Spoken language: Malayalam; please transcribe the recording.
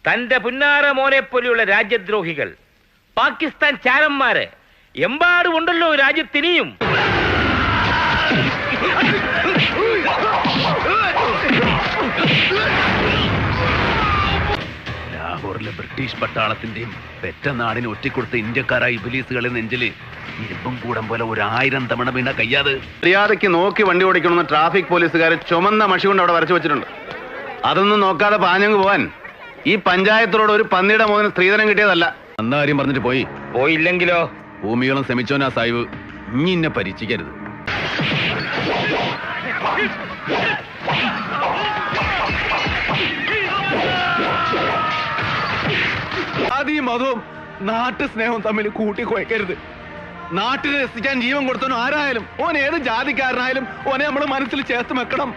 തന്റെ പുന്നാര മോനെ പോലെയുള്ള രാജ്യദ്രോഹികൾ, പാകിസ്ഥാൻ ചാരന്മാര് എമ്പാടുമുണ്ടല്ലോ രാജ്യത്തിനിയും. ലാഹോറിലെ ബ്രിട്ടീഷ് പട്ടാളത്തിന്റെയും പെറ്റ നാടിന് ഒറ്റിക്കൊടുത്ത ഇന്ത്യക്കാരായ ഇബിലീസുകളെ നെഞ്ചില് ഇരുമ്പും കൂടം പോലെ 1000 തവണ വീണ കയ്യാത്. മര്യാദയ്ക്ക് നോക്കി വണ്ടി ഓടിക്കണമെന്ന് ട്രാഫിക് പോലീസുകാർ ചുമന്ന മഷി കൊണ്ട് അവിടെ വരച്ചു വെച്ചിട്ടുണ്ട്. അതൊന്നും നോക്കാതെ പാഞ്ഞങ്ങ് പോവാൻ ഈ പഞ്ചായത്തിനോട് ഒരു പന്നിയുടെ മോന് സ്ത്രീധനം കിട്ടിയതല്ല. അന്ന കാര്യം പറഞ്ഞിട്ട് പോയില്ലെങ്കിലോ? ഭൂമിയോളം ശ്രമിച്ചോനാ സാഹിബ്, ഇനി എന്നെ പരീക്ഷിക്കരുത്. ആദ്യം മതവും നാട്ടു സ്നേഹവും തമ്മിൽ കൂട്ടിക്കുഴക്കരുത്. നാട്ടിനെ രസിക്കാൻ ജീവൻ കൊടുത്തവനും ആരായാലും, ഓൻ ഏത് ജാതിക്കാരനായാലും ഓനെ നമ്മൾ മനസ്സിൽ ചേർത്ത് വെക്കണം.